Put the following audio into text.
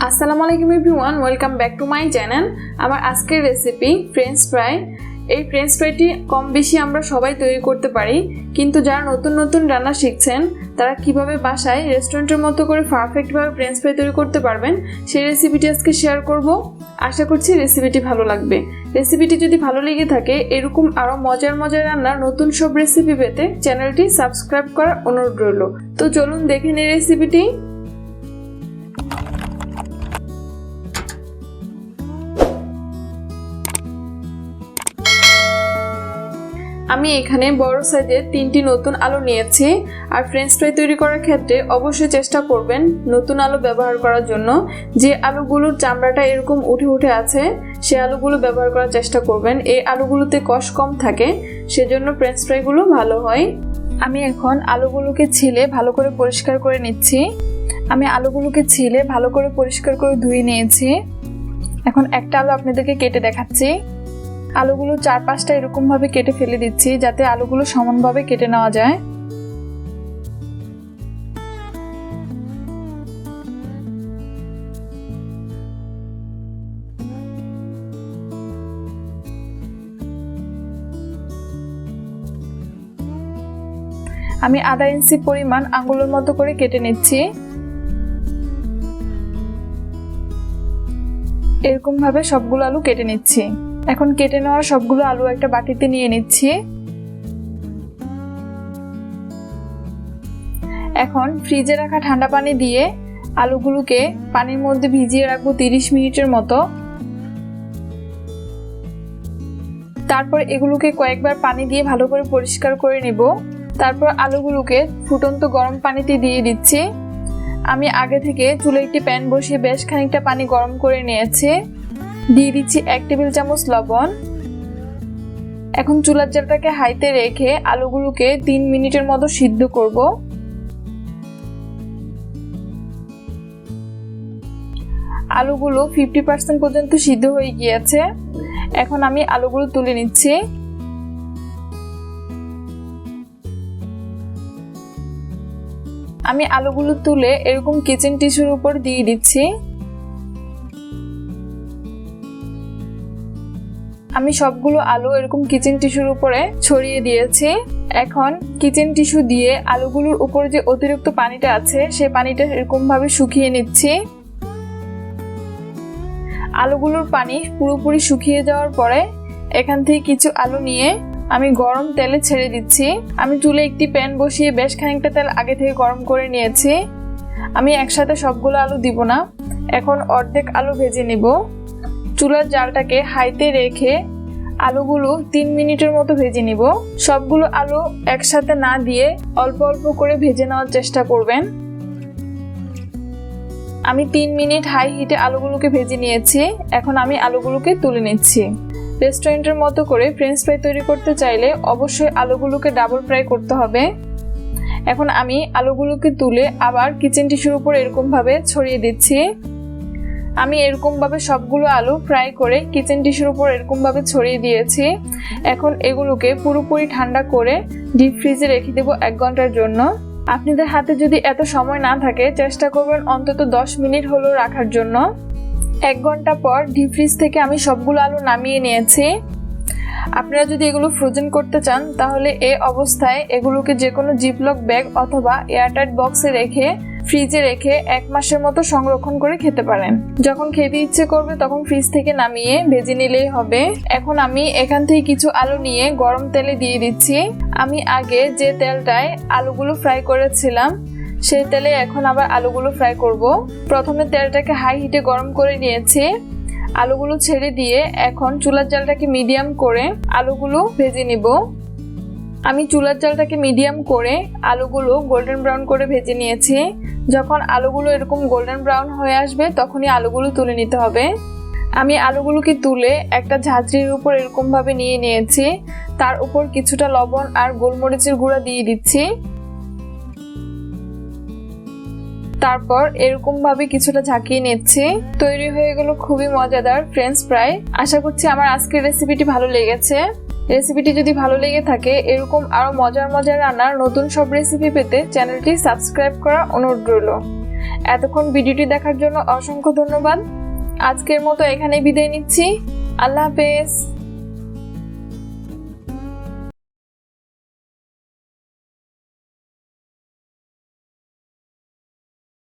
আসসালামু আলাইকুম everyone, welcome back to my channel. আমার আজকের রেসিপি ফ্রেঞ্চ ফ্রাই। এই ফ্রেঞ্চ ফ্রাইটি কম বেশি আমরা সবাই তৈরি করতে পারি, কিন্তু যারা নতুন নতুন রান্না শিখছেন তারা কিভাবে বাসায় রেস্টুরেন্টের মতো করে পারফেক্টভাবে ফ্রেঞ্চ ফ্রাই তৈরি করতে পারবেন সেই রেসিপিটি আজকে শেয়ার করব। আশা করছি রেসিপিটি ভালো লাগবে। রেসিপিটি যদি ভালো লেগে থাকে এরকম আরও মজার মজার রান্নার নতুন সব রেসিপি পেতে চ্যানেলটি সাবস্ক্রাইব করার অনুরোধ রইল। তো চলুন দেখে নিই রেসিপিটি। আমি এখানে বড় সাইজের 3টি নতুন আলু নিয়েছি। আর ফ্রেঞ্চ ফ্রাই তৈরি করার ক্ষেত্রে অবশ্যই চেষ্টা করবেন নতুন আলু ব্যবহার করার জন্য। যে আলুগুলোর চামড়াটা এরকম উঠে উঠে আছে সেই আলুগুলো ব্যবহার করার চেষ্টা করবেন। এই আলুগুলোতে কষ কম থাকে, সেজন্য ফ্রেঞ্চ ফ্রাইগুলো ভালো হয়। আমি এখন আলুগুলোকে ছিলে ভালো করে পরিষ্কার করে নিচ্ছি। আমি আলুগুলোকে ছিলে ভালো করে পরিষ্কার করে ধুয়ে নিয়েছি। এখন একটা আলু আপনাদেরকে কেটে দেখাচ্ছি। আলুগুলো 4-5টা এরকম ভাবে কেটে ফেলে দিচ্ছি যাতে আলুগুলো সমানভাবে কেটে নেওয়া যায়। আমি আধা ইঞ্চি পরিমাণ আঙ্গুলের মতো করে কেটে নিচ্ছি। এরকম ভাবে সবগুলো আলু কেটে নিচ্ছি। এখন কেটে নেওয়া সবগুলো আলু একটা বাটিতে নিয়ে নিচ্ছি। এখন ফ্রিজে রাখা ঠান্ডা পানি দিয়ে আলুগুলোকে পানির মধ্যে ভিজিয়ে রাখবো 30 মিনিটের মতো। তারপর এগুলোকে কয়েকবার পানি দিয়ে ভালো করে পরিষ্কার করে নেব। তারপর আলুগুলোকে ফুটন্ত গরম পানিতে দিয়ে দিচ্ছি। আমি আগে থেকে চুলায় একটি প্যান বসিয়ে বেশ খানিকটা পানি গরম করে নিয়েছি। দিয়ে দিচ্ছি 1 টেবিল চামচ লবণ। এখন চুলার জালটাকে হাইতে রেখে আলুগুলোকে 3 মিনিটের মতো সিদ্ধ করব। আলুগুলো 50% পর্যন্ত সিদ্ধ হয়ে গিয়েছে। এখন আমি আলুগুলো তুলে নিচ্ছি। আমি আলুগুলো তুলে এরকম কিচেন টিস্যুর উপর দিয়ে দিচ্ছি। আমি সবগুলো আলু এরকম কিচেন টিস্যুর উপরে ছড়িয়ে দিয়েছি। এখন কিচেন টিস্যু দিয়ে আলুগুলোর উপরে যে অতিরিক্ত পানিটা আছে সেই পানিটা এরকম ভাবে শুকিয়ে নিচ্ছি। আলুগুলোর পানি পুরোপুরি শুকিয়ে যাওয়ার পরে এখান থেকে কিছু আলু নিয়ে আমি গরম তেলে ছেড়ে দিচ্ছি। আমি চুলে একটি প্যান বসিয়ে বেশ খানিকটা তেল আগে থেকে গরম করে নিয়েছি। আমি একসাথে সবগুলো আলু দিব না, এখন অর্ধেক আলু ভেজে নেব। চুলার জালটাকে হাইতে রেখে আলুগুলো 3 মিনিটের মতো ভেজে নিব। সবগুলো আলু একসাথে না দিয়ে অল্প অল্প করে ভেজে নেওয়ার চেষ্টা করবেন। আমি 3 মিনিট হাই হিটে আলুগুলোকে ভেজে নিয়েছি। এখন আমি আলুগুলোকে তুলে নিচ্ছি। রেস্টুরেন্টের মতো করে ফ্রেঞ্চ ফ্রাই তৈরি করতে চাইলে অবশ্যই আলুগুলোকে ডাবল ফ্রাই করতে হবে। এখন আমি আলুগুলোকে তুলে আবার কিচেন টিস্যুর উপর এরকম ভাবে ছড়িয়ে দিচ্ছি। আমি এরকম ভাবে সবগুলো আলু ফ্রাই করে কিচেন টিস্যুর উপর এরকম ভাবে ছড়িয়ে দিয়েছি। এখন এগুলোকে পুরোপুরি ঠান্ডা করে ডিপ ফ্রিজে রেখে দেব 1 ঘন্টার জন্য। আপনাদের হাতে যদি এত সময় না থাকে চেষ্টা করবেন অন্তত 10 মিনিট হলেও রাখার জন্য। 1 ঘন্টা পর ডিপ ফ্রিজ থেকে আমি সবগুলো আলু নামিয়ে নিয়েছি। আপনারা যদি এগুলো ফ্রোজেন করতে চান তাহলে এই অবস্থায় এগুলোকে যে কোনো জিপলক ব্যাগ অথবা এয়ারটাইট বক্সে রেখে ফ্রিজে রেখে 1 মাসের মতো সংরক্ষণ করে খেতে পারেন। যখন খেতে ইচ্ছে করবে তখন ফ্রিজ থেকে নামিয়ে ভেজে নিলেই হবে। এখন আমি এখান থেকে কিছু আলু নিয়ে গরম তেলে দিয়ে দিচ্ছি। আমি আগে যে তেলটায় আলুগুলো ফ্রাই করেছিলাম সেই তেলে এখন আবার আলুগুলো ফ্রাই করব। প্রথমে তেলটাকে হাই হিটে গরম করে নিয়েছি। আলুগুলো ছেড়ে দিয়ে এখন চুলার জালটাকে মিডিয়াম করে আলুগুলো ভেজে নিব। আমি চুলার জালটাকে মিডিয়াম করে আলুগুলো গোল্ডেন ব্রাউন করে ভেজে নিয়েছি। যখন আলুগুলো এরকম গোল্ডেন ব্রাউন হয়ে আসবে তখনই আলুগুলো তুলে নিতে হবে। আমি আলুগুলোকে তুলে একটা ঝাঁঝরির উপর এরকম ভাবে নিয়ে নিয়েছি। তার উপর কিছুটা লবণ আর গোলমরিচের গুঁড়া দিয়ে দিচ্ছি। তারপর এরকম ভাবে কিছুটা ঝাঁকিয়ে নিচ্ছি। তৈরি হয়ে গেল খুবই মজাদার ফ্রেঞ্চ ফ্রাই। আশা করছি আমার আজকের রেসিপিটি ভালো লেগেছে। রেসিপিটি যদি ভালো লেগে থাকে এরকম আরো মজার মজার রান্নার নতুন সব রেসিপি পেতে চ্যানেলটি সাবস্ক্রাইব করার অনুরোধ রইল। এতক্ষণ ভিডিওটি দেখার জন্য অসংখ্য ধন্যবাদ। আজকের মতো এখানেই বিদায় নিচ্ছি। আল্লাহ হাফেজ।